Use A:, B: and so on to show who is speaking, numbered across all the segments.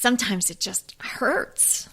A: sometimes it just hurts.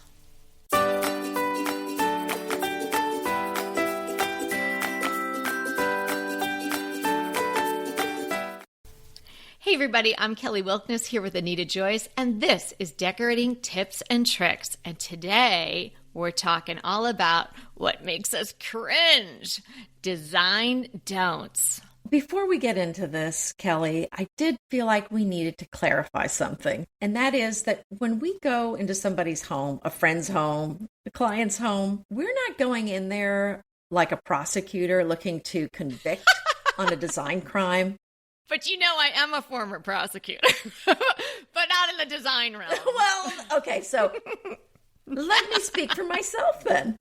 A: Hey everybody, I'm Kelly Wilkness here with Anita Joyce, and this is Decorating Tips and Tricks. And today we're talking all about what makes us cringe, design don'ts.
B: Before we get into this, Kelly, I did feel like we needed to clarify something. And that is that when we go into somebody's home, a friend's home, a client's home, we're not going in there like a prosecutor looking to convict on a design crime.
A: But you know I am a former prosecutor, but not in the design realm.
B: Well, okay, so let me speak for myself then.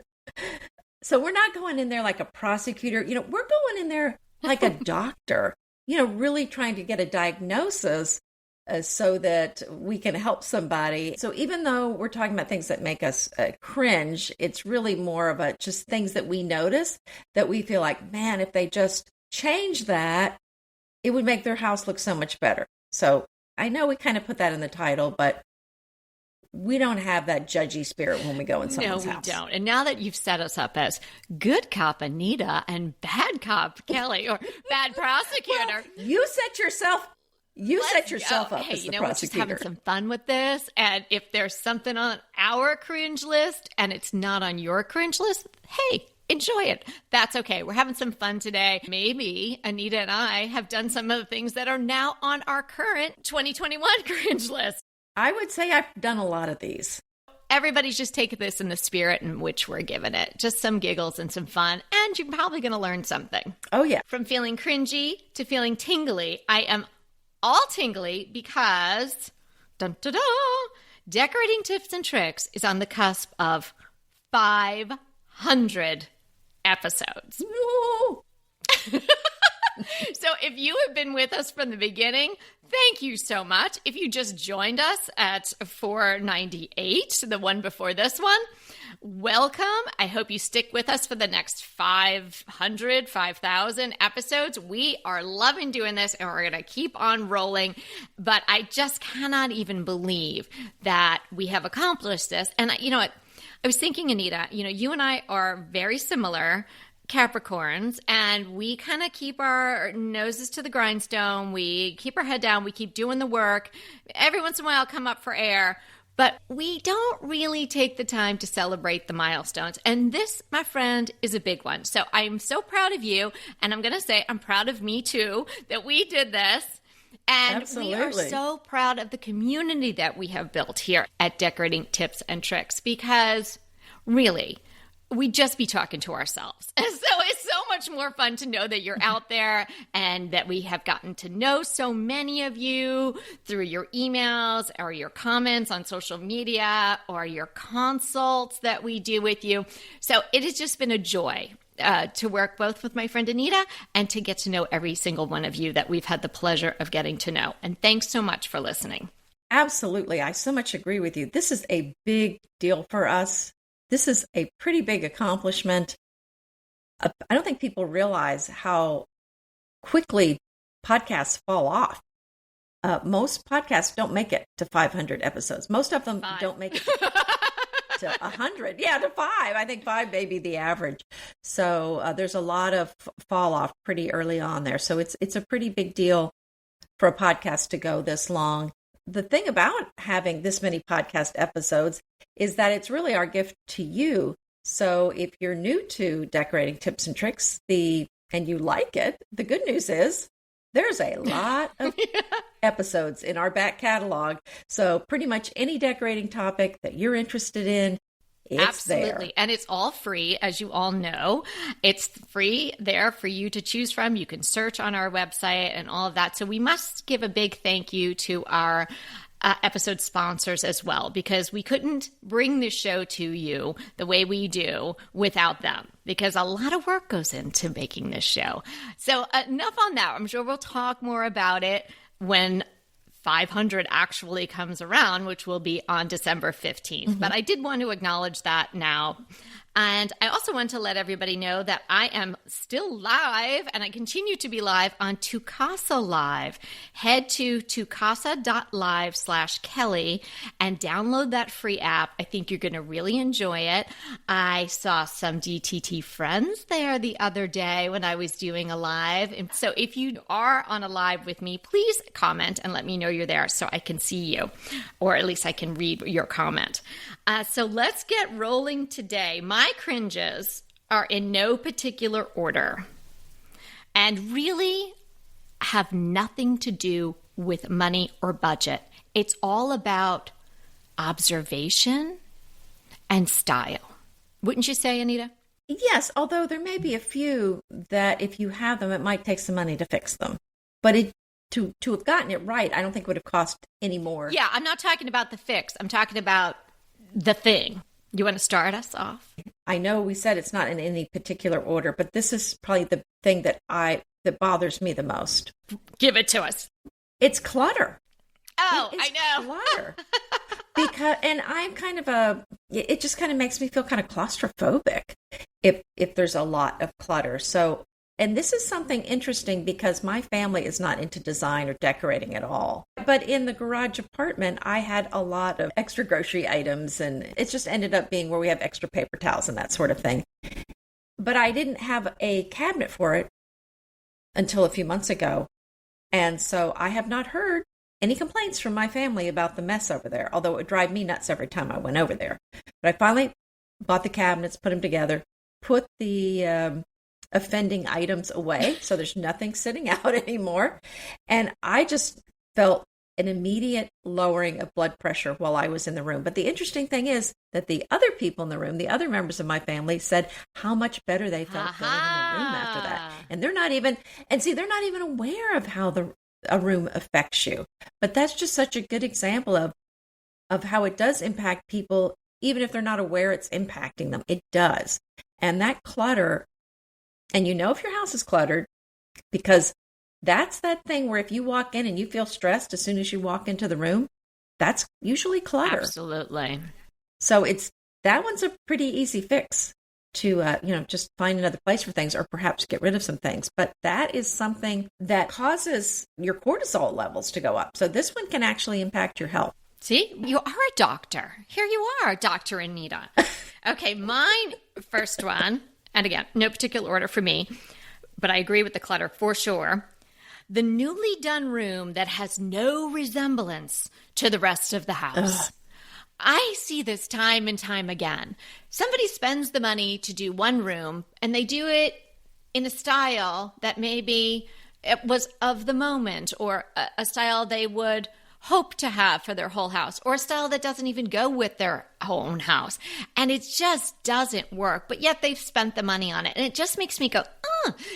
B: So we're not going in there like a prosecutor. We're going in there like a doctor, really trying to get a diagnosis so that we can help somebody. So even though we're talking about things that make us cringe, it's really more of just things that we notice that we feel like, man, if they just change that, it would make their house look so much better. So I know we kind of put that in the title, but we don't have that judgy spirit when we go in someone's house.
A: No, we don't. And now that you've set us up as good cop Anita and bad cop Kelly, or bad prosecutor.
B: Well, you set yourself up
A: hey,
B: as the prosecutor.
A: We're just having some fun with this. And if there's something on our cringe list and it's not on your cringe list, hey, enjoy it. That's okay. We're having some fun today. Maybe Anita and I have done some of the things that are now on our current 2021 cringe list.
B: I would say I've done a lot of these.
A: Everybody's just taking this in the spirit in which we're giving it. Just some giggles and some fun. And you're probably going to learn something.
B: Oh, yeah.
A: From feeling cringy to feeling tingly. I am all tingly because, dun, dun, dun, Decorating Tips and Tricks is on the cusp of 500 episodes.
B: Woo!
A: So if you have been with us from the beginning, thank you so much. If you just joined us at 498, the one before this one, welcome. I hope you stick with us for the next 500, 5,000 episodes. We are loving doing this and we're going to keep on rolling. But I just cannot even believe that we have accomplished this. And you know what? I was thinking, Anita, you and I are very similar Capricorns, and we kind of keep our noses to the grindstone. We keep our head down. We keep doing the work. Every once in a while, come up for air, but we don't really take the time to celebrate the milestones. And this, my friend, is a big one. So I'm so proud of you, and I'm going to say I'm proud of me too that we did this. And
B: Absolutely.
A: We are so proud of the community that we have built here at Decorating Tips and Tricks, because really, we'd just be talking to ourselves. And so it's so much more fun to know that you're out there and that we have gotten to know so many of you through your emails or your comments on social media or your consults that we do with you. So it has just been a joy to work both with my friend Anita and to get to know every single one of you that we've had the pleasure of getting to know. And thanks so much for listening.
B: Absolutely. I so much agree with you. This is a big deal for us. This is a pretty big accomplishment. I don't think people realize how quickly podcasts fall off. Most podcasts don't make it to 500 episodes. Most of them don't make it to 100. Yeah, to 5. I think 5 may be the average. So there's a lot of fall off pretty early on there. So it's a pretty big deal for a podcast to go this long. The thing about having this many podcast episodes is that it's really our gift to you. So if you're new to Decorating Tips and Tricks, and you like it, the good news is there's a lot of episodes in our back catalog. So pretty much any decorating topic that you're interested in, it's
A: Absolutely.
B: there.
A: And it's all free, as you all know. It's free there for you to choose from. You can search on our website and all of that. So we must give a big thank you to our episode sponsors as well, because we couldn't bring this show to you the way we do without them, because a lot of work goes into making this show. So enough on that. I'm sure we'll talk more about it when 500 actually comes around, which will be on December 15th. Mm-hmm. But I did want to acknowledge that now. And I also want to let everybody know that I am still live, and I continue to be live on Tucasa Live. Head to tucasa.live/Kelly and download that free app. I think you're going to really enjoy it. I saw some DTT friends there the other day when I was doing a live. And so if you are on a live with me, please comment and let me know you're there so I can see you, or at least I can read your comment. So let's get rolling today. My cringes are in no particular order and really have nothing to do with money or budget. It's all about observation and style. Wouldn't you say, Anita?
B: Yes, although there may be a few that if you have them, it might take some money to fix them. But to have gotten it right, I don't think it would have cost any more.
A: Yeah, I'm not talking about the fix. I'm talking about the thing. You want to start us off?
B: I know we said it's not in any particular order, but this is probably the thing that bothers me the most.
A: Give it to us.
B: It's clutter.
A: Oh, I know.
B: Clutter. And I'm kind of it just kind of makes me feel kind of claustrophobic if there's a lot of clutter. So, and this is something interesting because my family is not into design or decorating at all. But in the garage apartment, I had a lot of extra grocery items, and it just ended up being where we have extra paper towels and that sort of thing. But I didn't have a cabinet for it until a few months ago. And so I have not heard any complaints from my family about the mess over there, although it would drive me nuts every time I went over there. But I finally bought the cabinets, put them together, put the offending items away, so there's nothing sitting out anymore. And I just felt an immediate lowering of blood pressure while I was in the room. But the interesting thing is that the other people in the room, the other members of my family, said how much better they felt going in the room after that. And they're not even aware of how a room affects you. But that's just such a good example of how it does impact people, even if they're not aware it's impacting them. It does. And that clutter, and you know if your house is cluttered, because that's that thing where if you walk in and you feel stressed as soon as you walk into the room, that's usually clutter.
A: Absolutely.
B: So that one's a pretty easy fix to, just find another place for things or perhaps get rid of some things. But that is something that causes your cortisol levels to go up. So this one can actually impact your health.
A: See, you are a doctor. Here you are, Dr. Anita. Okay, mine first one, and again, no particular order for me, but I agree with the clutter for sure. The newly done room that has no resemblance to the rest of the house. Ugh. I see this time and time again. Somebody spends the money to do one room, and they do it in a style that maybe it was of the moment, or a style they would hope to have for their whole house, or a style that doesn't even go with their own house. And it just doesn't work, but yet they've spent the money on it. And it just makes me go,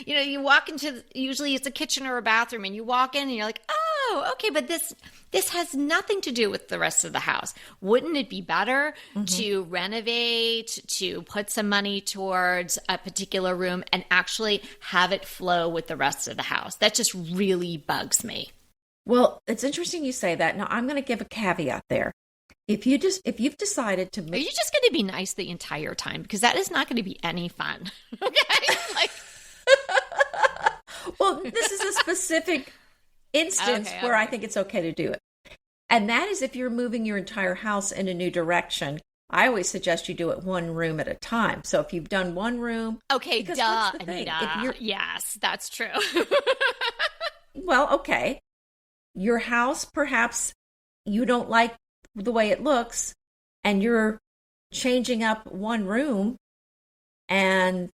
A: you walk into, usually it's a kitchen or a bathroom, and you walk in and you're like, oh, okay, but this has nothing to do with the rest of the house. Wouldn't it be better to renovate, to put some money towards a particular room and actually have it flow with the rest of the house? That just really bugs me.
B: Well, it's interesting you say that. Now, I'm going to give a caveat there. If you've decided to...
A: Are you just going to be nice the entire time? Because that is not going to be any fun. Okay?
B: Well, this is a specific instance where I think it's okay to do it. And that is if you're moving your entire house in a new direction. I always suggest you do it one room at a time. So if you've done one room...
A: Okay, duh, Anita. Yes, that's true.
B: Well, okay. Your house, perhaps you don't like the way it looks, and you're changing up one room, and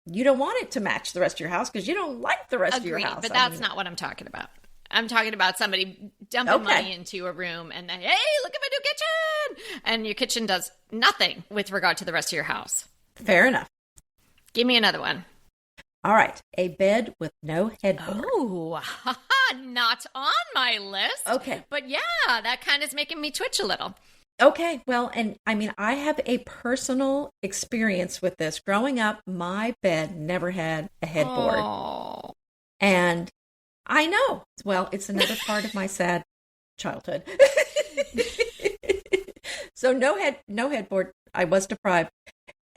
B: you don't want it to match the rest of your house because you don't like the rest of your house.
A: But that's not what I'm talking about. I'm talking about somebody dumping money into a room and then, hey, look at my new kitchen! And your kitchen does nothing with regard to the rest of your house.
B: Fair enough.
A: Give me another one.
B: All right. A bed with no headboard.
A: Oh, not on my list.
B: Okay.
A: But yeah, that kind of is making me twitch a little.
B: Okay. Well, and I mean, I have a personal experience with this. Growing up, my bed never had a headboard.
A: Oh.
B: And I know. Well, it's another part of my sad childhood. So no headboard. I was deprived.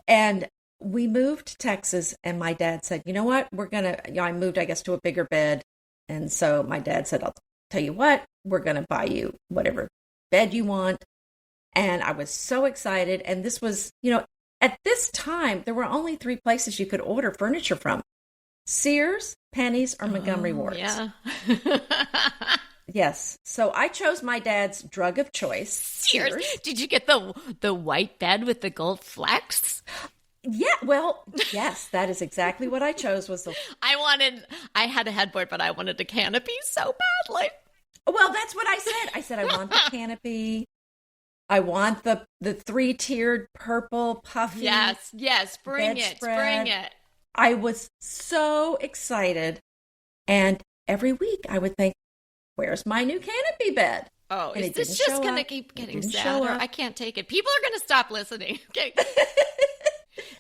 B: And we moved to Texas, and my dad said, you know what, I moved, I guess, to a bigger bed. And so my dad said, I'll tell you what, we're going to buy you whatever bed you want. And I was so excited. And this was, at this time, there were only 3 places you could order furniture from: Sears, Penny's, or Montgomery Ward's.
A: Yeah.
B: Yes. So I chose my dad's drug of choice.
A: Sears. Did you get the white bed with the gold flecks?
B: Yeah, well, yes, that is exactly what I chose.
A: I had a headboard, but I wanted a canopy so badly.
B: Well, that's what I said. I said, I want the canopy. I want the 3-tiered purple puffy.
A: Yes, bring it.
B: I was so excited. And every week I would think, where's my new canopy bed?
A: Oh, is this just going to keep getting sadder? I can't take it. People are going to stop listening. Okay.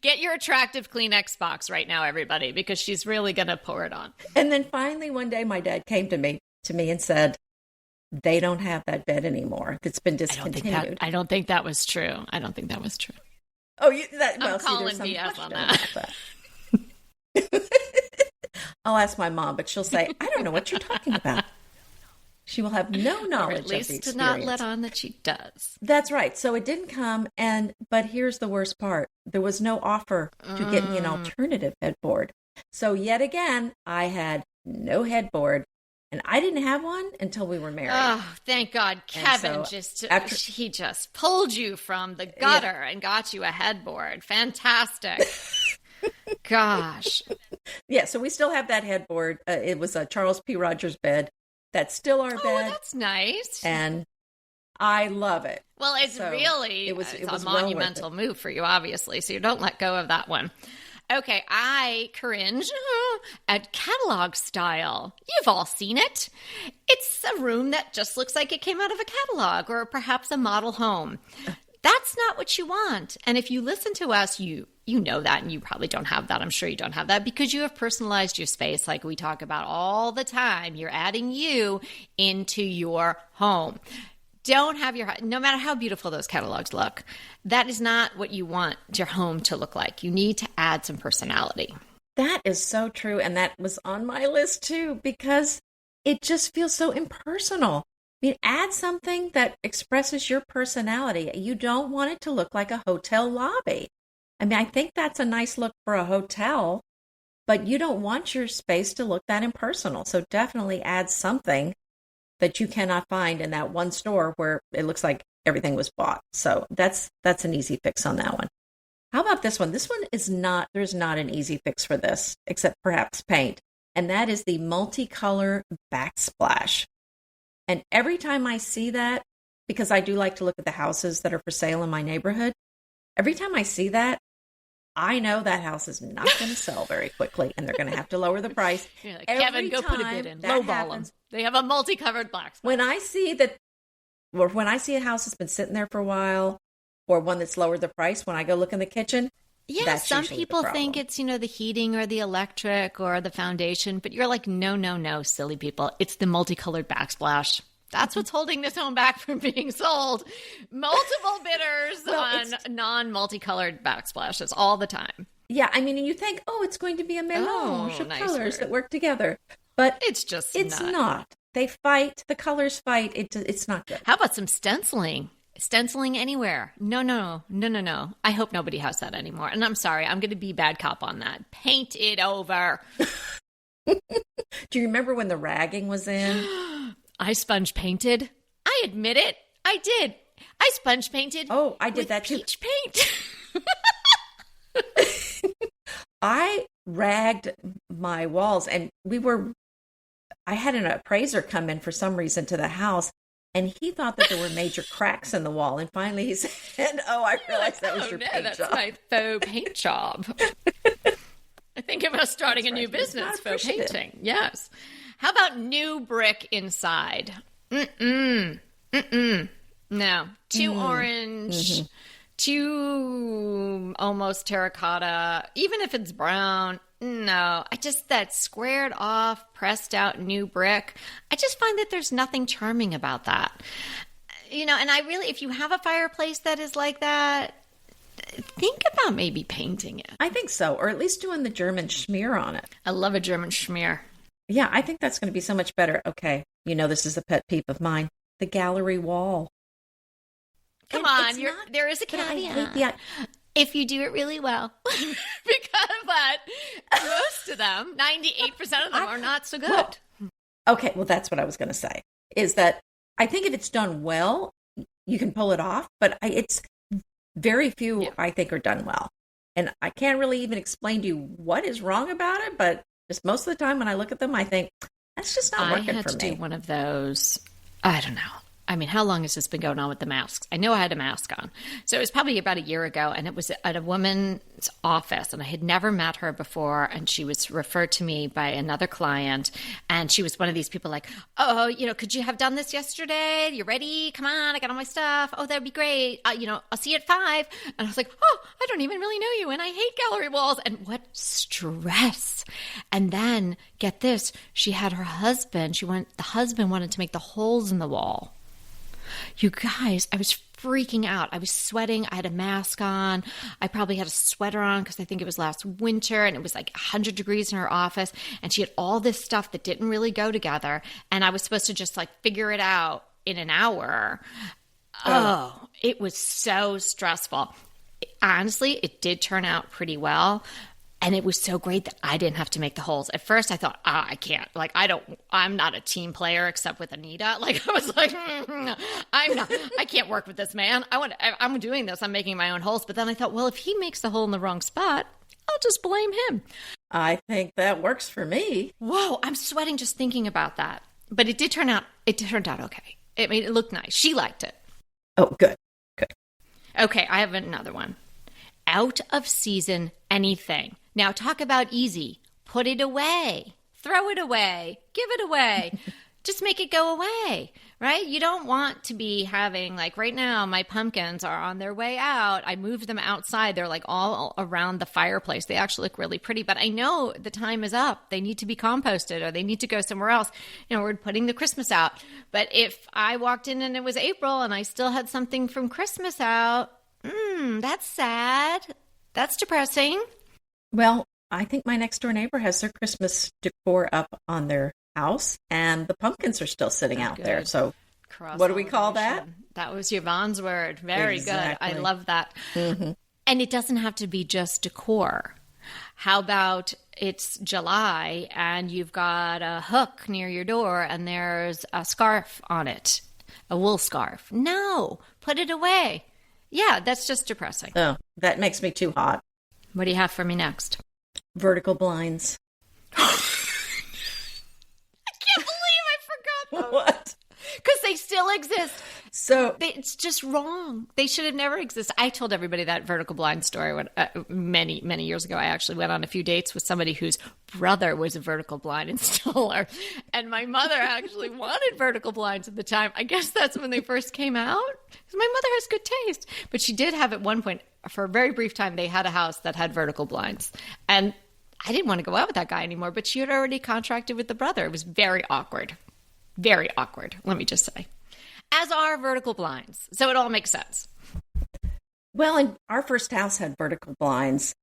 A: Get your attractive Kleenex box right now, everybody, because she's really going to pour it on.
B: And then finally one day my dad came to me and said, they don't have that bed anymore. It's been discontinued.
A: I don't think that was true. Oh,
B: I'm
A: calling BS on that.
B: I'll ask my mom, but she'll say, I don't know what you're talking about. She will have no knowledge of the experience.
A: Or at least to not let on that she does.
B: That's right. So it didn't come, but here's the worst part. There was no offer to get me an alternative headboard. So yet again, I had no headboard, and I didn't have one until we were married.
A: Oh, thank God. Kevin he just pulled you from the gutter and got you a headboard. Fantastic. Gosh.
B: Yeah, so we still have that headboard. It was a Charles P. Rogers bed. That's still our bed.
A: Oh, that's nice.
B: And I love it.
A: Well, it's a monumental move for you, obviously, so you don't let go of that one. Okay, I cringe at catalog style. You've all seen it. It's a room that just looks like it came out of a catalog or perhaps a model home. That's not what you want. And if you listen to us, you know that, and you probably don't have that. I'm sure you don't have that because you have personalized your space like we talk about all the time. You're adding you into your home. Don't have no matter how beautiful those catalogs look, that is not what you want your home to look like. You need to add some personality.
B: That is so true. And that was on my list too, because it just feels so impersonal. I mean, add something that expresses your personality. You don't want it to look like a hotel lobby. I mean, I think that's a nice look for a hotel, but you don't want your space to look that impersonal. So definitely add something that you cannot find in that one store where it looks like everything was bought. So that's an easy fix on that one. How about this one? This one there's not an easy fix for this, except perhaps paint. And that is the multicolor backsplash. And every time I see that, because I do like to look at the houses that are for sale in my neighborhood, every time I see that, I know that house is not going to sell very quickly, and they're going to have to lower the price.
A: You're like, Kevin, go put a bid in. Lowball them. They have a multicolored backsplash.
B: When I see a house that's been sitting there for a while, or one that's lowered the price, when I go look in the kitchen,
A: yeah, some people think it's, the heating or the electric or the foundation, but you're like, no, silly people. It's the multicolored backsplash. That's what's holding this home back from being sold. Multiple bidders on non-multicolored backsplashes all the time.
B: Yeah, I mean, and you think, it's going to be a melange of colors that work together. But it's not. They fight. The colors fight. It's not good.
A: How about some stenciling? Stenciling anywhere. No. I hope nobody has that anymore. And I'm sorry, I'm going to be bad cop on that. Paint it over.
B: Do you remember when the ragging was in?
A: I sponge painted. I admit it. I did. I sponge painted.
B: Oh, I did that too.
A: Peach paint.
B: I ragged my walls, and I had an appraiser come in for some reason to the house, and he thought that there were major cracks in the wall. And finally he said, I realized that was your paint job.
A: That's my faux paint job. I think of us starting a new business, faux painting. Yes. How about new brick inside? No. Too orange, too almost terracotta. Even if it's brown, no. That squared off, pressed out new brick. I just find that there's nothing charming about that. And I really, if you have a fireplace that is like that, think about maybe painting it.
B: I think so, or at least doing the German schmear on it.
A: I love a German schmear.
B: Yeah, I think that's going to be so much better. Okay, this is a pet peeve of mine. The gallery wall.
A: Come on, there is a caveat. If you do it really well. But most of them, 98% of them are not so good.
B: Well, that's what I was going to say, is that I think if it's done well, you can pull it off, but it's very few, I think, are done well. And I can't really even explain to you what is wrong about it, but just most of the time when I look at them, I think, that's just not working for me.
A: I had to do one of those, I don't know. I mean, how long has this been going on with the masks? I know I had a mask on. So it was probably about a year ago, and it was at a woman's office, and I had never met her before, and she was referred to me by another client, and she was one of these people like, oh, could you have done this yesterday? You ready? Come on, I got all my stuff. Oh, that'd be great. I'll see you at 5. And I was like, oh, I don't even really know you, and I hate gallery walls. And what stress. And then, get this, she had her husband. The husband wanted to make the holes in the wall. You guys, I was freaking out. I was sweating. I had a mask on. I probably had a sweater on because I think it was last winter, and it was like 100 degrees in her office, and she had all this stuff that didn't really go together, and I was supposed to just like figure it out in an hour. Oh, it was so stressful. Honestly, it did turn out pretty well. And it was so great that I didn't have to make the holes. At first, I thought, I can't. Like, I'm not a team player except with Anita. Like, I was like, I can't work with this man. I'm doing this. I'm making my own holes. But then I thought, well, if he makes the hole in the wrong spot, I'll just blame him.
B: I think that works for me.
A: Whoa, I'm sweating just thinking about that. But it turned out okay. It made it look nice. She liked it.
B: Oh, good.
A: Okay, I have another one. Out of season anything. Now, talk about easy. Put it away. Throw it away. Give it away. Just make it go away, right? You don't want to be having, like right now, my pumpkins are on their way out. I moved them outside. They're like all around the fireplace. They actually look really pretty, but I know the time is up. They need to be composted or they need to go somewhere else. We're putting the Christmas out. But if I walked in and it was April and I still had something from Christmas out, that's sad. That's depressing.
B: Well, I think my next door neighbor has their Christmas decor up on their house, and the pumpkins are still sitting out there. So what do we call that?
A: That was Yvonne's word. Very
B: exactly.
A: Good. I love that.
B: Mm-hmm.
A: And it doesn't have to be just decor. How about it's July and you've got a hook near your door and there's a scarf on it, a wool scarf? No, put it away. Yeah, that's just depressing.
B: Oh, that makes me too hot.
A: What do you have for me next?
B: Vertical blinds.
A: I can't believe I forgot those.
B: What?
A: Because they still exist.
B: So
A: it's just wrong. They should have never existed. I told everybody that vertical blind story when, many, many years ago. I actually went on a few dates with somebody whose brother was a vertical blind installer. And my mother actually wanted vertical blinds at the time. I guess that's when they first came out. My mother has good taste. But she did have at one point, for a very brief time, they had a house that had vertical blinds. And I didn't want to go out with that guy anymore, but she had already contracted with the brother. It was very awkward. Very awkward, let me just say. As are vertical blinds. So it all makes sense.
B: Well, and our first house had vertical blinds,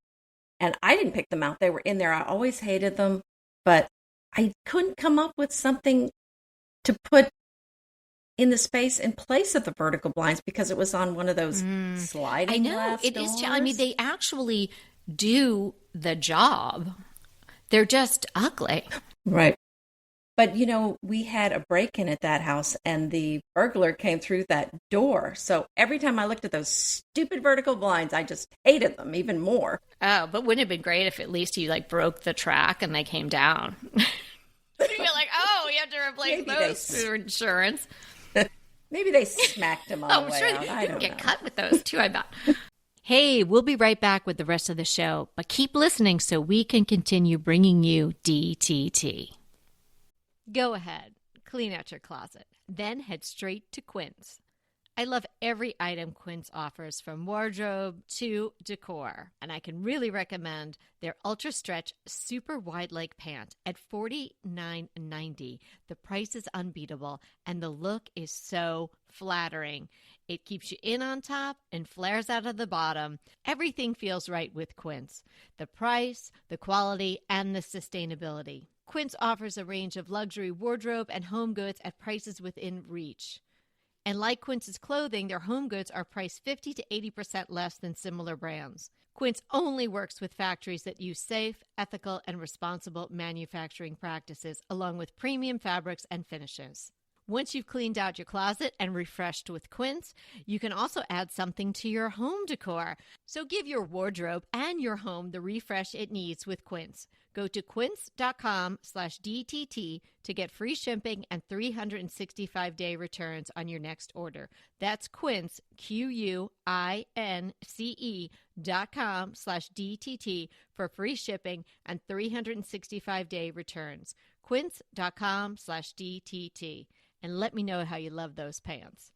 B: and I didn't pick them out. They were in there. I always hated them, but I couldn't come up with something to put in the space in place of the vertical blinds because it was on one of those sliding glass doors. I know, it is. I mean, they actually do the job. They're just ugly. Right. But, we had a break-in at that house, and the burglar came through that door. So every time I looked at those stupid vertical blinds, I just hated them even more.
A: Oh, but wouldn't it have been great if at least you, broke the track and they came down? You'd be like, oh, you have to replace those for insurance.
B: Maybe they smacked them on the way out. I don't know.
A: Get cut with those, too, I bet. Hey, we'll be right back with the rest of the show, but keep listening so we can continue bringing you DTT. Go ahead, clean out your closet, then head straight to Quinn's. I love every item Quince offers, from wardrobe to decor. And I can really recommend their Ultra Stretch Super Wide Leg Pant at $49.90. The price is unbeatable, and the look is so flattering. It keeps you in on top and flares out of the bottom. Everything feels right with Quince. The price, the quality, and the sustainability. Quince offers a range of luxury wardrobe and home goods at prices within reach. And like Quince's clothing, their home goods are priced 50 to 80% less than similar brands. Quince only works with factories that use safe, ethical, and responsible manufacturing practices, along with premium fabrics and finishes. Once you've cleaned out your closet and refreshed with Quince, you can also add something to your home decor. So give your wardrobe and your home the refresh it needs with Quince. Go to quince.com/DTT to get free shipping and 365-day returns on your next order. That's Quince, QUINCE.com/DTT for free shipping and 365-day returns. Quince.com/DTT. And let me know how you love those pants.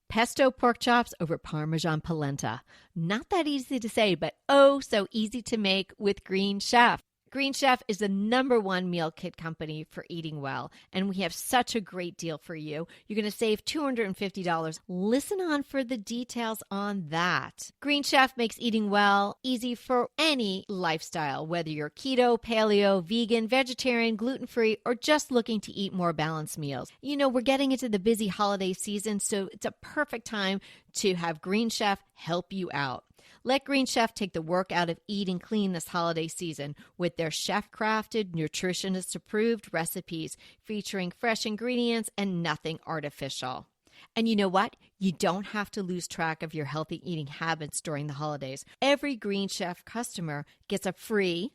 A: Pesto pork chops over Parmesan polenta. Not that easy to say, but oh so easy to make with Green Chef. Green Chef is the #1 meal kit company for eating well, and we have such a great deal for you. You're going to save $250. Listen on for the details on that. Green Chef makes eating well easy for any lifestyle, whether you're keto, paleo, vegan, vegetarian, gluten-free, or just looking to eat more balanced meals. You know, we're getting into the busy holiday season, so it's a perfect time to have Green Chef help you out. Let Green Chef take the work out of eating clean this holiday season with their chef-crafted, nutritionist-approved recipes featuring fresh ingredients and nothing artificial. And you know what? You don't have to lose track of your healthy eating habits during the holidays. Every Green Chef customer gets a free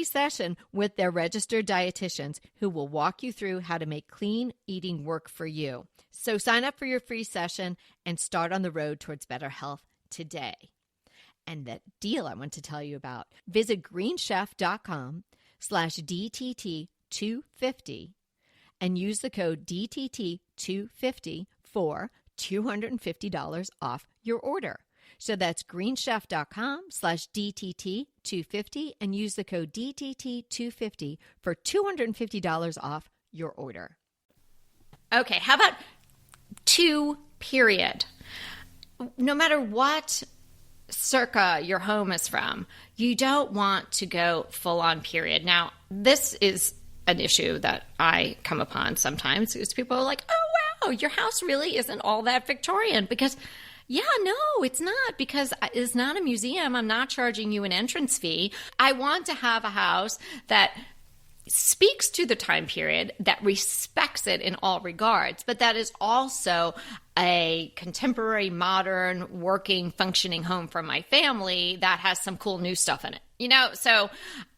A: session with their registered dietitians who will walk you through how to make clean eating work for you. So sign up for your free session and start on the road towards better health today. And that deal I want to tell you about, visit greenchef.com/DTT250 and use the code DTT250 for $250 off your order. So that's greenchef.com/DTT250 and use the code DTT250 for $250 off your order. Okay, how about 2 period? No matter what circa your home is from, you don't want to go full on period. Now, this is an issue that I come upon sometimes because people are like, oh, wow, your house really isn't all that Victorian. Because, yeah, no, it's not, because it's not a museum. I'm not charging you an entrance fee. I want to have a house that speaks to the time period, that respects it in all regards, but that is also a contemporary, modern, working, functioning home for my family that has some cool new stuff in it. You know, so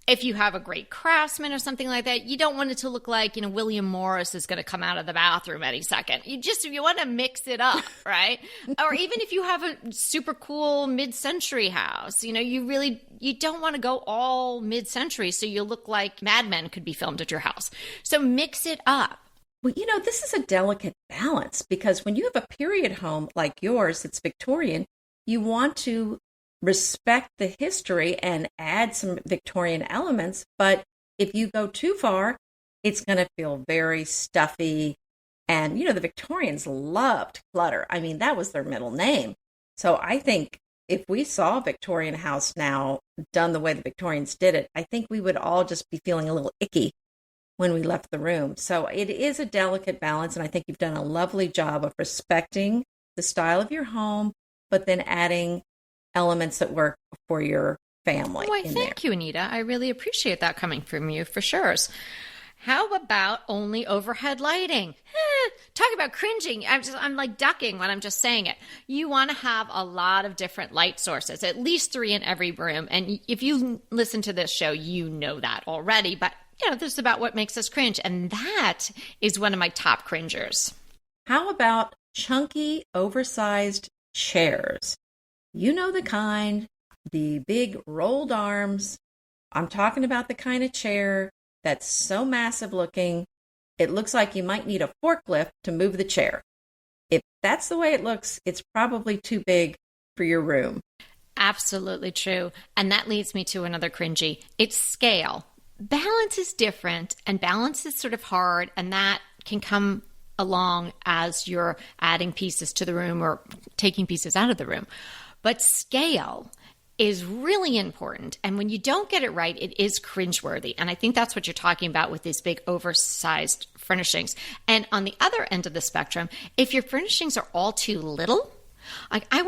A: if you have a great craftsman or something like that, you don't want it to look like, you know, William Morris is going to come out of the bathroom any second. You want to mix it up, right? Or even if you have a super cool mid-century house, you know, you don't want to go all mid-century so you look like Mad Men could be filmed at your house. So mix it up.
B: Well, you know, this is a delicate balance, because when you have a period home like yours that's Victorian, you want to respect the history and add some Victorian elements. But if you go too far, it's going to feel very stuffy. And, you know, the Victorians loved clutter. I mean, that was their middle name. So I think if we saw a Victorian house now done the way the Victorians did it, I think we would all just be feeling a little icky when we left the room. So it is a delicate balance. And I think you've done a lovely job of respecting the style of your home, but then adding elements that work for your family.
A: Why, thank you, Anita. I really appreciate that coming from you, for sure. How about only overhead lighting? Talk about cringing. I'm like ducking when I'm just saying it. You want to have a lot of different light sources, at least 3 in every room. And if you listen to this show, you know that already. But, you know, this is about what makes us cringe. And that is one of my top cringers.
B: How about chunky, oversized chairs? You know the kind, the big rolled arms. I'm talking about the kind of chair that's so massive looking, it looks like you might need a forklift to move the chair. if that's the way it looks, it's probably too big for your room.
A: Absolutely true. And that leads me to another cringy. It's scale. Balance is different, and balance is sort of hard, and that can come along as you're adding pieces to the room or taking pieces out of the room. But scale is really important. And when you don't get it right, it is cringeworthy. And I think that's what you're talking about with these big oversized furnishings. And on the other end of the spectrum, if your furnishings are all too little, like I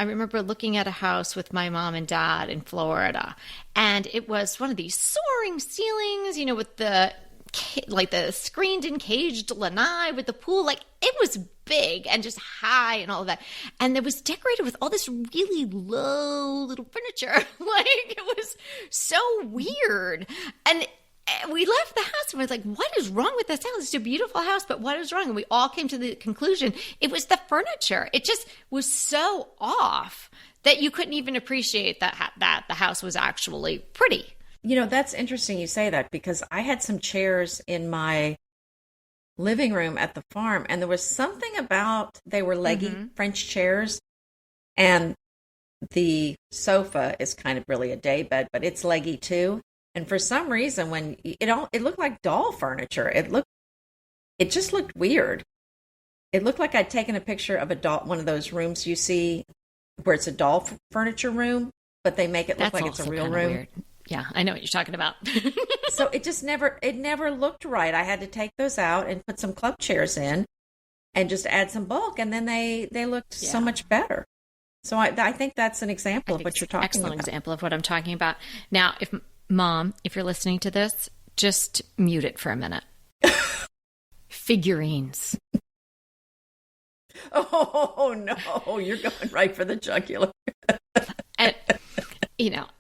A: remember looking at a house with my mom and dad in Florida, and it was one of these soaring ceilings, with the screened and caged lanai with the pool. Like, it was big and just high and all of that. And it was decorated with all this really low little furniture. Like, it was so weird. And we left the house and we was like, what is wrong with this house? It's a beautiful house, but what is wrong? And we all came to the conclusion it was the furniture. It just was so off that you couldn't even appreciate that the house was actually pretty.
B: That's interesting you say that, because I had some chairs in my living room at the farm, and there was something about, they were leggy French chairs, and the sofa is kind of really a day bed, but it's leggy too. And for some reason, when it looked like doll furniture, it just looked weird. It looked like I'd taken a picture of a doll, one of those rooms you see where it's a doll furniture room, but they make it look like it's a real room.
A: Weird. Yeah, I know what you're talking about.
B: So it never looked right. I had to take those out and put some club chairs in and just add some bulk, and then they looked so much better. So I think that's an example of what you're talking about.
A: Excellent example of what I'm talking about. Now, Mom, if you're listening to this, just mute it for a minute. Figurines.
B: Oh, no. You're going right for the jugular.
A: and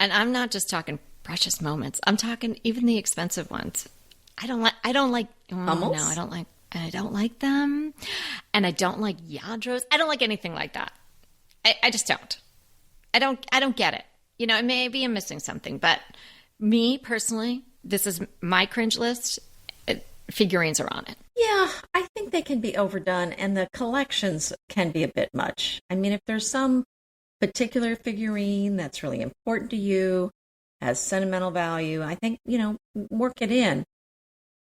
A: I'm not just talking precious moments. I'm talking even the expensive ones. I don't like
B: Hummels?
A: No, I don't like them. And I don't like Yadros. I don't like anything like that. I just don't. I don't get it. Maybe I'm missing something, but me personally, this is my cringe list. Figurines are on it.
B: Yeah, I think they can be overdone, and the collections can be a bit much. I mean, if there's some particular figurine that's really important to you, has sentimental value, I think, work it in.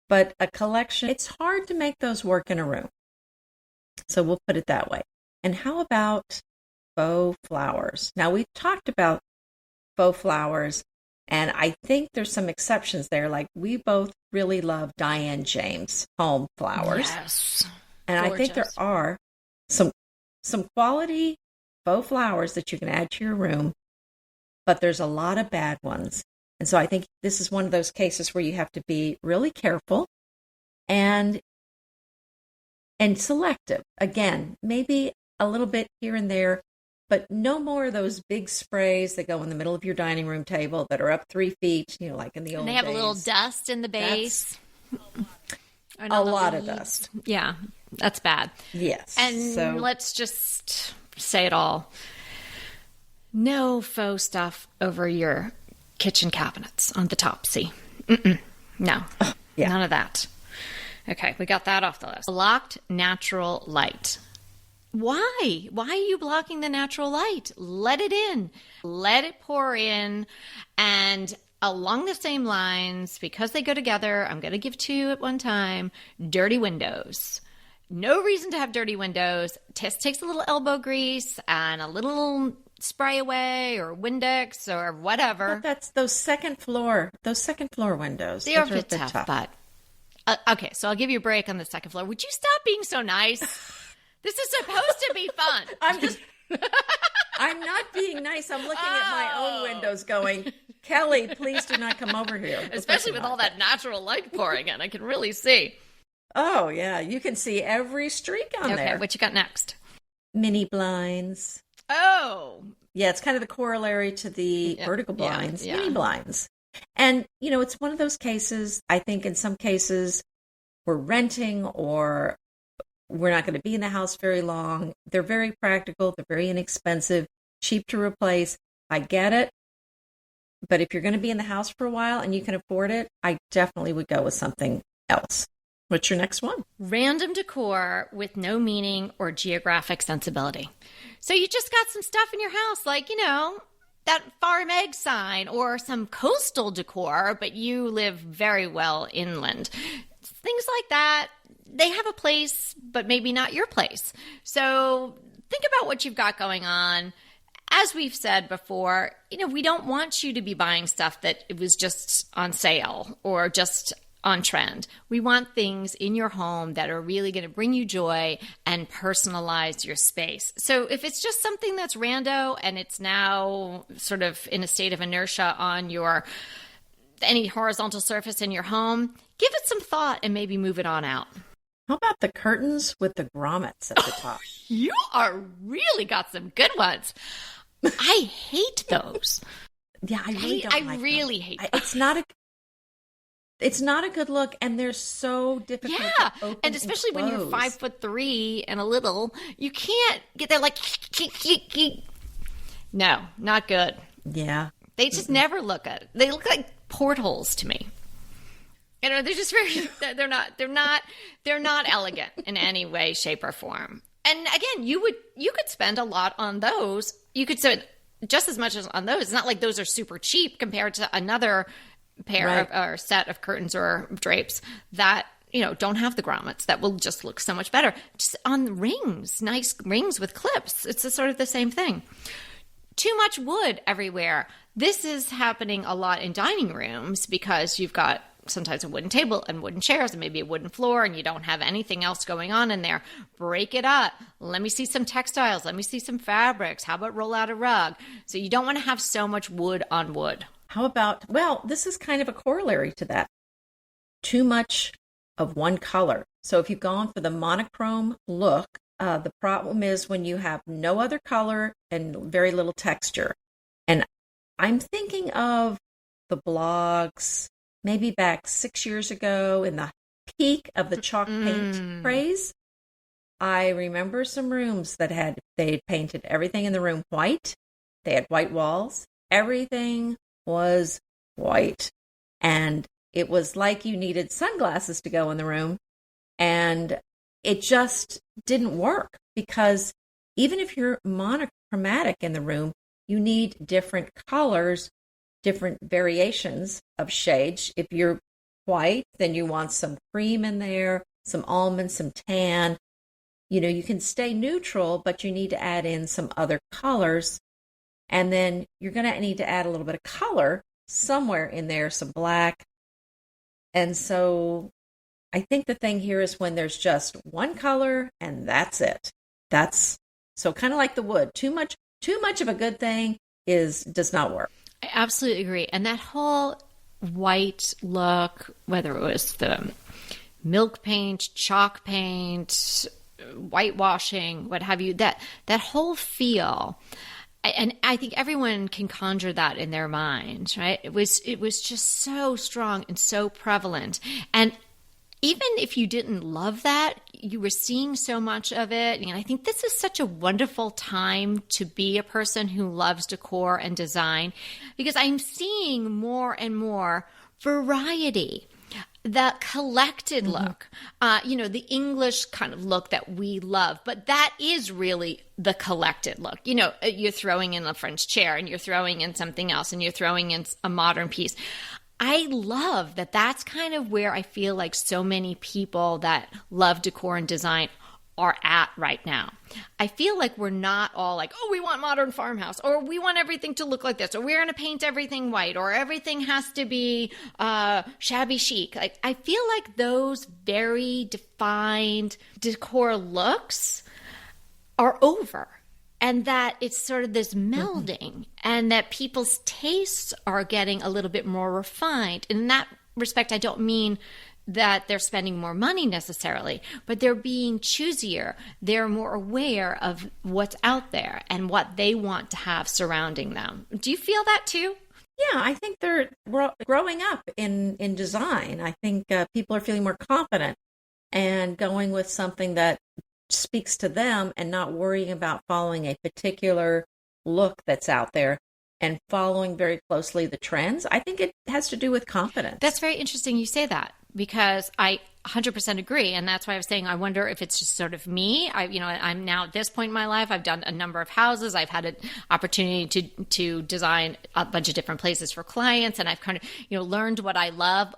B: But a collection, it's hard to make those work in a room. So we'll put it that way. And how about faux flowers? Now, we've talked about faux flowers, and I think there's some exceptions there. Like, we both really love Diane James home flowers.
A: Yes.
B: And
A: gorgeous.
B: I think there are some quality faux flowers that you can add to your room, but there's a lot of bad ones. And so I think this is one of those cases where you have to be really careful and selective. Again, maybe a little bit here and there, but no more of those big sprays that go in the middle of your dining room table that are up 3 feet, like in the old days.
A: And they have a little dust in the base.
B: A lot of dust.
A: Yeah, that's bad.
B: Yes.
A: And let's just say it all. No faux stuff over your kitchen cabinets on the top. See? No.
B: Yeah.
A: None of that. Okay, we got that off the list. Blocked natural light. Why? Why are you blocking the natural light? Let it in. Let it pour in. And along the same lines, because they go together, I'm going to give 2 at one time. Dirty windows. No reason to have dirty windows. Tess takes a little elbow grease and a little spray away or Windex or whatever.
B: But that's those second floor windows.
A: They are a bit tough, but okay, so I'll give you a break on the second floor. Would you stop being so nice? This is supposed to be fun.
B: I'm not being nice. I'm looking at my own windows going, Kelly, please do not come over here.
A: Especially with all that natural light pouring in. I can really see.
B: Oh, yeah. You can see every streak on there.
A: Okay, what you got next?
B: Mini blinds.
A: Oh.
B: Yeah, it's kind of the corollary to the vertical blinds, mini blinds. And, it's one of those cases, I think in some cases, we're renting or we're not going to be in the house very long. They're very practical. They're very inexpensive, cheap to replace. I get it. But if you're going to be in the house for a while and you can afford it, I definitely would go with something else. What's your next one?
A: Random decor with no meaning or geographic sensibility. So you just got some stuff in your house, like, that farm egg sign or some coastal decor, but you live very well inland. Things like that, they have a place, but maybe not your place. So think about what you've got going on. As we've said before, we don't want you to be buying stuff that it was just on sale or just on trend. We want things in your home that are really going to bring you joy and personalize your space. So if it's just something that's rando and it's now sort of in a state of inertia on any horizontal surface in your home, give it some thought and maybe move it on out.
B: How about the curtains with the grommets at the top?
A: You are really got some good ones. I hate those.
B: Yeah, I really don't like
A: really
B: them.
A: hate them.
B: It's not a good look, and they're so difficult to open
A: and especially
B: and
A: when you're 5'3" and a little, you can't get there like. No, not good.
B: Yeah,
A: they just never look good. They look like portholes to me. They're just very. They're not elegant in any way, shape, or form. And again, you could spend a lot on those. You could spend just as much as on those. It's not like those are super cheap compared to another pair or set of curtains or drapes that don't have the grommets that will just look so much better. Just on rings, nice rings with clips. It's sort of the same thing. Too much wood everywhere. This is happening a lot in dining rooms because you've got sometimes a wooden table and wooden chairs and maybe a wooden floor and you don't have anything else going on in there. Break it up. Let me see some textiles. Let me see some fabrics. How about roll out a rug? So you don't want to have so much wood on wood.
B: How about, this is kind of a corollary to that. Too much of one color. So if you've gone for the monochrome look, the problem is when you have no other color and very little texture. And I'm thinking of the blogs, maybe back 6 years ago in the peak of the chalk paint craze. I remember some rooms that they painted everything in the room white. They had white walls. Everything was white, and it was like you needed sunglasses to go in the room, and it just didn't work because even if you're monochromatic in the room, you need different colors, different variations of shades. If you're white, then you want some cream in there, some almond, some tan. You can stay neutral, but you need to add in some other colors. And then you're going to need to add a little bit of color somewhere in there, some black. And so I think the thing here is when there's just one color and that's it. That's so kind of like the wood. Too much of a good thing does not work.
A: I absolutely agree. And that whole white look, whether it was the milk paint, chalk paint, whitewashing, what have you, that whole feel. And I think everyone can conjure that in their mind, right? It was just so strong and so prevalent. And even if you didn't love that, you were seeing so much of it. And I think this is such a wonderful time to be a person who loves decor and design because I'm seeing more and more variety. The collected look, the English kind of look that we love, but that is really the collected look. You're throwing in a French chair and you're throwing in something else and you're throwing in a modern piece. I love that that's kind of where I feel like so many people that love decor and design are at right now. I feel like we're not all like, oh, we want modern farmhouse, or we want everything to look like this, or we're going to paint everything white, or everything has to be shabby chic. Like, I feel like those very defined decor looks are over, and that it's sort of this melding, and that people's tastes are getting a little bit more refined. In that respect, I don't mean that they're spending more money necessarily, but they're being choosier. They're more aware of what's out there and what they want to have surrounding them. Do you feel that too?
B: Yeah, I think they're growing up in design. I think people are feeling more confident and going with something that speaks to them and not worrying about following a particular look that's out there and following very closely the trends. I think it has to do with confidence.
A: That's very interesting you say that, because I 100% agree. And that's why I was saying, I wonder if it's just sort of me. I'm now at this point in my life, I've done a number of houses. I've had an opportunity to design a bunch of different places for clients. And I've kind of, learned what I love,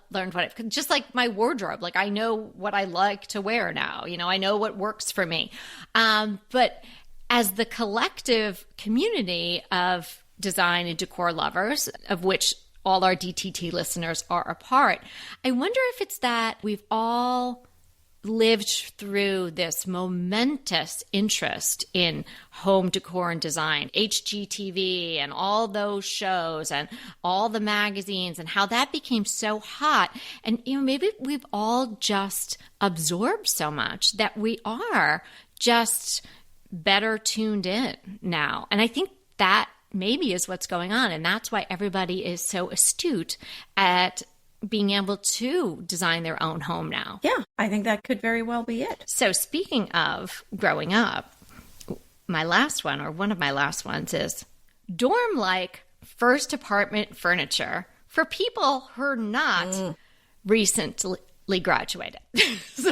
A: just like my wardrobe. Like I know what I like to wear now, I know what works for me. But as the collective community of design and decor lovers, of which all our DTT listeners are a part, I wonder if it's that we've all lived through this momentous interest in home decor and design, HGTV and all those shows and all the magazines, and how that became so hot. And, maybe we've all just absorbed so much that we are just better tuned in now. And I think that maybe is what's going on. And that's why everybody is so astute at being able to design their own home now.
B: Yeah, I think that could very well be it.
A: So speaking of growing up, my last one, or one of my last ones, is dorm-like first apartment furniture for people who are not recently graduated. So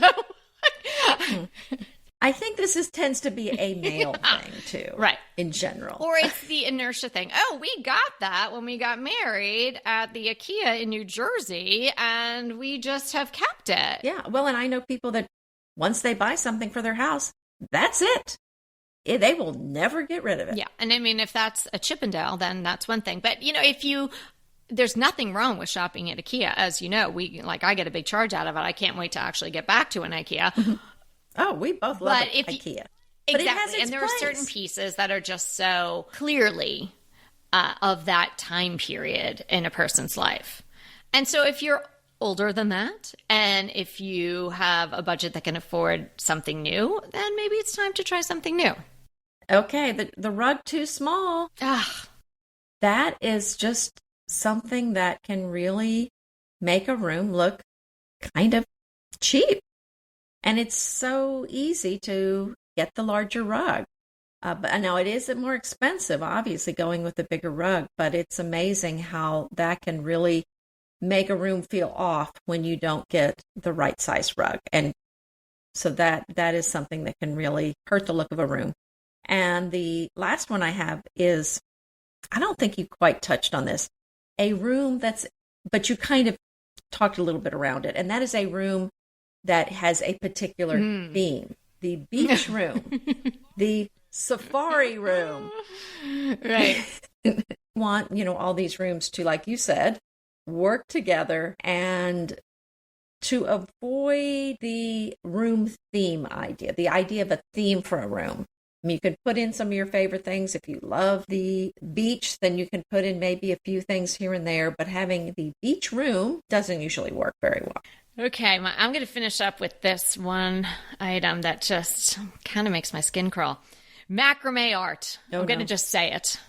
B: I think this tends to be a male thing too,
A: right?
B: In general,
A: or it's the inertia thing. Oh, we got that when we got married at the IKEA in New Jersey, and we just have kept it.
B: Yeah, well, and I know people that once they buy something for their house, that's it. They will never get rid of it.
A: Yeah, and I mean, if that's a Chippendale, then that's one thing. But there's nothing wrong with shopping at IKEA, as you know. I get a big charge out of it. I can't wait to actually get back to an IKEA.
B: Oh, we both love IKEA. But
A: exactly. And there are certain pieces that are just so clearly of that time period in a person's life. And so if you're older than that, and if you have a budget that can afford something new, then maybe it's time to try something new.
B: Okay, the rug too small. That is just something that can really make a room look kind of cheap. And it's so easy to get the larger rug. But now it is more expensive, obviously, going with the bigger rug, but it's amazing how that can really make a room feel off when you don't get the right size rug. And so that is something that can really hurt the look of a room. And the last one I have is, I don't think you quite touched on this, a room but you kind of talked a little bit around it. And that is a room that has a particular theme. The beach room, the safari room.
A: Right.
B: Want, all these rooms to, like you said, work together, and to avoid the room theme idea, the idea of a theme for a room. I mean, you could put in some of your favorite things. If you love the beach, then you can put in maybe a few things here and there, but having the beach room doesn't usually work very well.
A: Okay, I'm going to finish up with this one item that just kind of makes my skin crawl. Macrame art. I'm going to just say it.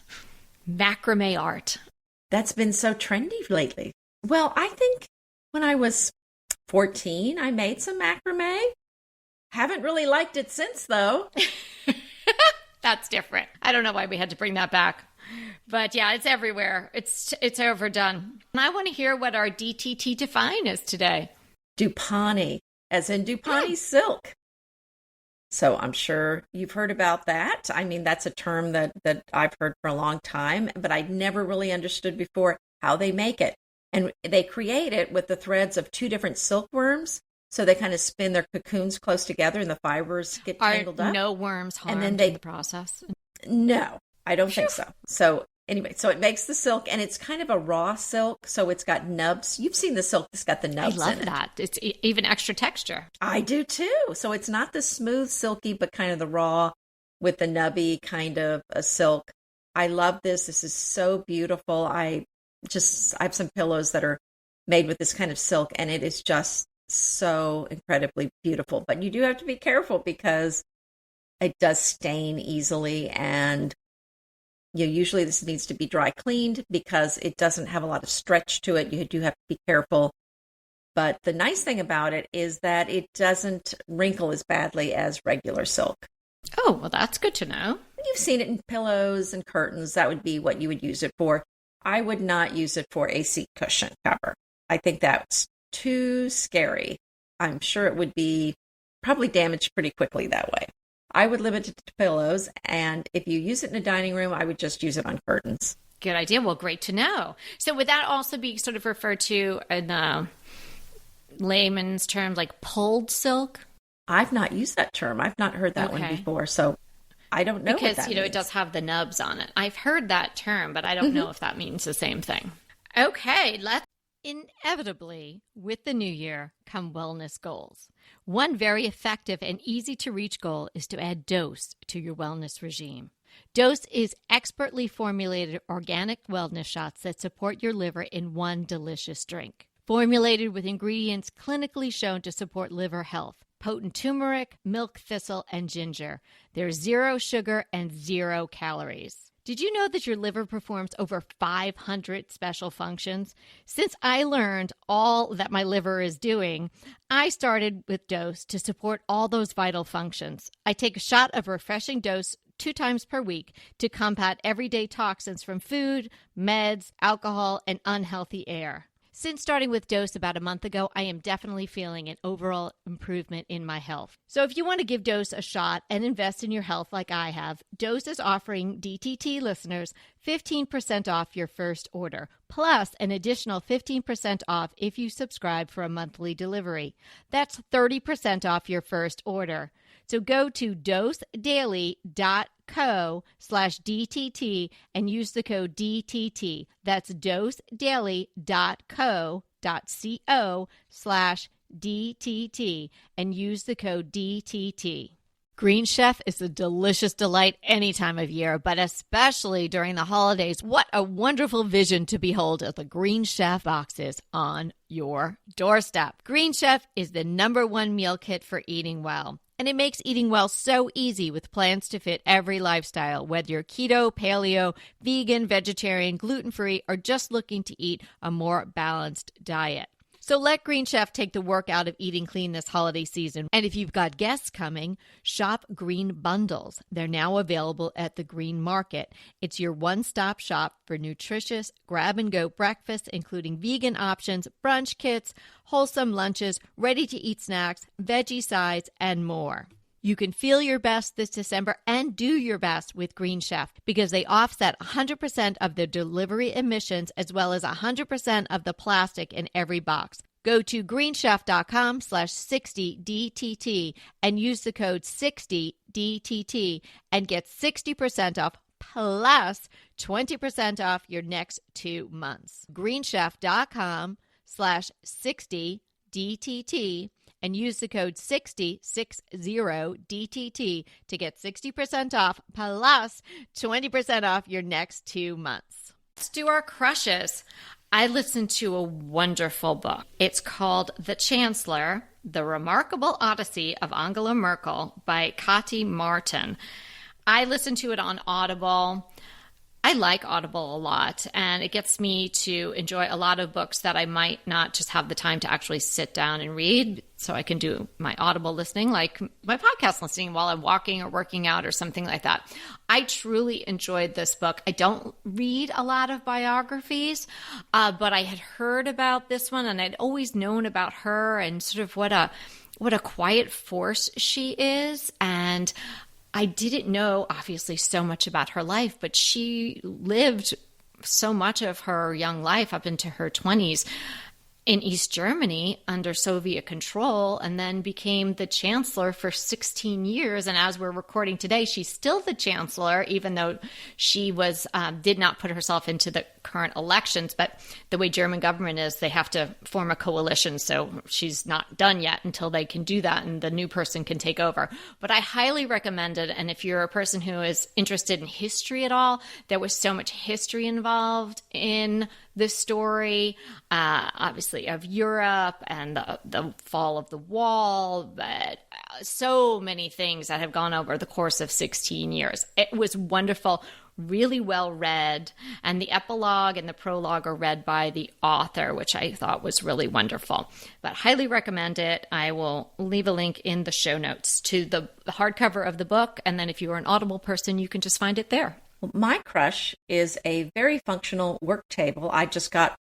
A: Macrame art.
B: That's been so trendy lately. Well, I think when I was 14, I made some macrame. Haven't really liked it since, though.
A: That's different. I don't know why we had to bring that back. But yeah, it's everywhere. It's overdone. And I want to hear what our DTT define is today.
B: Duponi, as in Duponi silk. So I'm sure you've heard about that. I mean, that's a term that I've heard for a long time, but I never really understood before how they make it. And they create it with the threads of two different silkworms. So they kind of spin their cocoons close together and the fibers get tangled up.
A: No worms harmed in the process?
B: No, I don't think so. So anyway, so it makes the silk, and it's kind of a raw silk, so it's got nubs. You've seen the silk that's got the nubs in it.
A: I love that. It's even extra texture.
B: I do too. So it's not the smooth silky, but kind of the raw with the nubby kind of a silk. I love this. This is so beautiful. I have some pillows that are made with this kind of silk, and it is just so incredibly beautiful. But you do have to be careful because it does stain easily, and usually this needs to be dry cleaned because it doesn't have a lot of stretch to it. You do have to be careful. But the nice thing about it is that it doesn't wrinkle as badly as regular silk.
A: Oh, well, that's good to know.
B: You've seen it in pillows and curtains. That would be what you would use it for. I would not use it for a seat cushion cover. I think that's too scary. I'm sure it would be probably damaged pretty quickly that way. I would limit it to pillows, and if you use it in a dining room, I would just use it on curtains.
A: Good idea. Well, great to know. So would that also be sort of referred to in layman's terms like pulled silk?
B: I've not used that term. I've not heard that one before, so I don't know
A: because,
B: what that means.
A: It does have the nubs on it. I've heard that term, but I don't know if that means the same thing. Okay, Inevitably, with the new year come wellness goals. One very effective and easy to reach goal is to add dose to your wellness regime. Dose is expertly formulated organic wellness shots that support your liver in one delicious drink. Formulated with ingredients clinically shown to support liver health. Potent turmeric, milk thistle, and ginger. There's 0 sugar and 0 calories. Did you know that your liver performs over 500 special functions? Since I learned all that my liver is doing, I started with Dose to support all those vital functions. I take a shot of refreshing Dose 2 times per week to combat everyday toxins from food, meds, alcohol, and unhealthy air. Since starting with Dose about a month ago, I am definitely feeling an overall improvement in my health. So if you want to give Dose a shot and invest in your health like I have, Dose is offering DTT listeners 15% off your first order, plus an additional 15% off if you subscribe for a monthly delivery. That's 30% off your first order. So go to dosedaily.co/DTT and use the code DTT. That's dosedaily.co.co/DTT and use the code DTT. Green Chef is a delicious delight any time of year, but especially during the holidays. What a wonderful vision to behold as the Green Chef boxes on your doorstep. Green Chef is the #1 meal kit for eating well. And it makes eating well so easy with plans to fit every lifestyle, whether you're keto, paleo, vegan, vegetarian, gluten-free, or just looking to eat a more balanced diet. So let Green Chef take the work out of eating clean this holiday season. And if you've got guests coming, shop Green Bundles. They're now available at the Green Market. It's your one-stop shop for nutritious grab-and-go breakfasts, including vegan options, brunch kits, wholesome lunches, ready-to-eat snacks, veggie sides, and more. You can feel your best this December and do your best with Green Chef because they offset 100% of the delivery emissions as well as 100% of the plastic in every box. Go to greenchef.com/60DTT and use the code 60DTT and get 60% off plus 20% off your next 2 months. greenchef.com/60DTT and use the code 60DTT to get 60% off plus 20% off your next 2 months. Let's do our crushes. I listened to a wonderful book. It's called The Chancellor, The Remarkable Odyssey of Angela Merkel by Kati Martin. I listened to it on Audible. I like Audible a lot, and it gets me to enjoy a lot of books that I might not just have the time to actually sit down and read, so I can do my Audible listening, like my podcast listening while I'm walking or working out or something like that. I truly enjoyed this book. I don't read a lot of biographies, but I had heard about this one, and I'd always known about her and sort of what a quiet force she is, and I didn't know, obviously, so much about her life, but she lived so much of her young life up into her 20s in East Germany under Soviet control and then became the chancellor for 16 years. And as we're recording today, she's still the chancellor, even though she did not put herself into the current elections. But the way German government is, they have to form a coalition. So she's not done yet until they can do that and the new person can take over. But I highly recommend it. And if you're a person who is interested in history at all, there was so much history involved in the story, obviously, of Europe and the fall of the wall, but so many things that have gone over the course of 16 years. It was wonderful, really well read, and the epilogue and the prologue are read by the author, which I thought was really wonderful. But highly recommend it. I will leave a link in the show notes to the hardcover of the book, and then if you are an Audible person, you can just find it there.
B: My crush is a very functional work table. I just got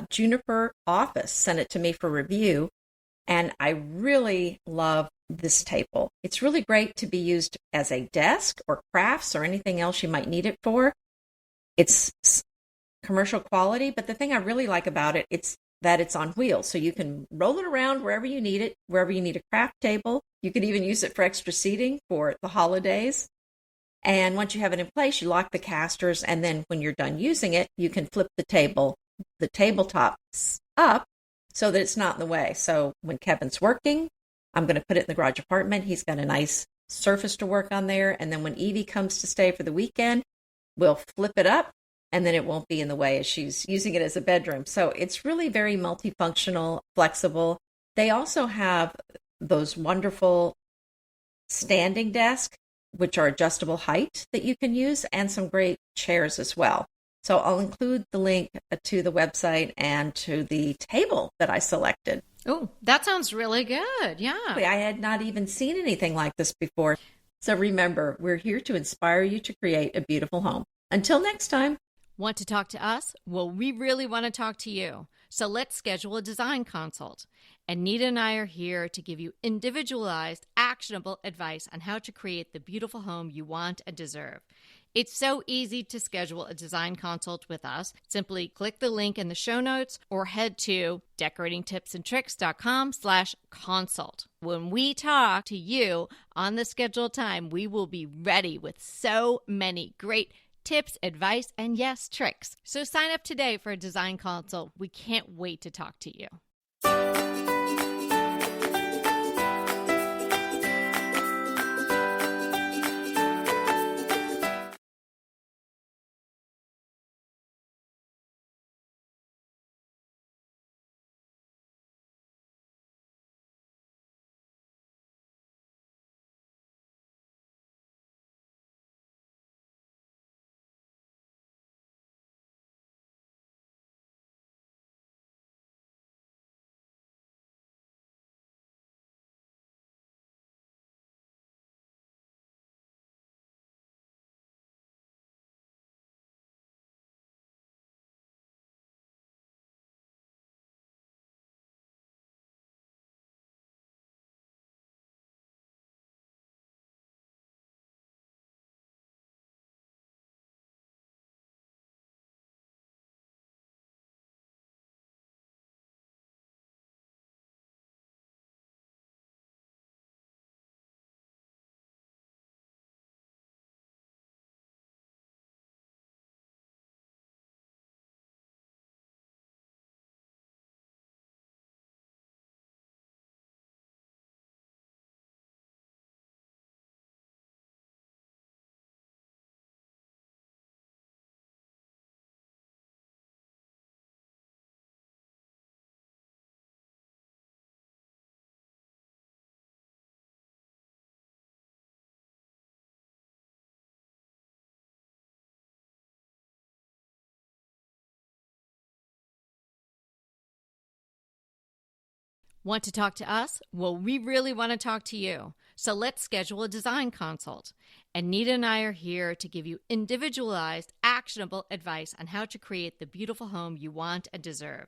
B: Juniper Office, sent it to me for review. And I really love this table. It's really great to be used as a desk or crafts or anything else you might need it for. It's commercial quality, but the thing I really like about it, it's that it's on wheels. So you can roll it around wherever you need it, wherever you need a craft table. You could even use it for extra seating for the holidays. And once you have it in place, you lock the casters. And then when you're done using it, you can flip the tabletop up so that it's not in the way. So when Kevin's working, I'm going to put it in the garage apartment. He's got a nice surface to work on there. And then when Evie comes to stay for the weekend, we'll flip it up and then it won't be in the way as she's using it as a bedroom. So it's really very multifunctional, flexible. They also have those wonderful standing desks, which are adjustable height that you can use, and some great chairs as well. So I'll include the link to the website and to the table that I selected.
A: Oh, that sounds really good. Yeah.
B: I had not even seen anything like this before. So remember, we're here to inspire you to create a beautiful home. Until next time.
A: Want to talk to us? Well, we really want to talk to you. So let's schedule a design consult. Anita and I are here to give you individualized, actionable advice on how to create the beautiful home you want and deserve. It's so easy to schedule a design consult with us. Simply click the link in the show notes or head to decoratingtipsandtricks.com/consult. When we talk to you on the scheduled time, we will be ready with so many great tips, advice, and yes, tricks. So sign up today for a design consult. We can't wait to talk to you. Want to talk to us? Well, we really want to talk to you. So let's schedule a design consult. Anita and I are here to give you individualized, actionable advice on how to create the beautiful home you want and deserve.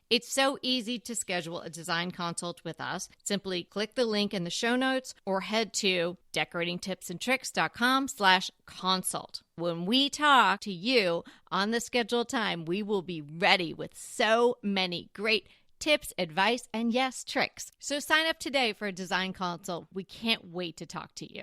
A: It's so easy to schedule a design consult with us. Simply click the link in the show notes or head to decoratingtipsandtricks.com/consult. When we talk to you on the scheduled time, we will be ready with so many great tips, advice, and yes, tricks. So sign up today for a design consult. We can't wait to talk to you.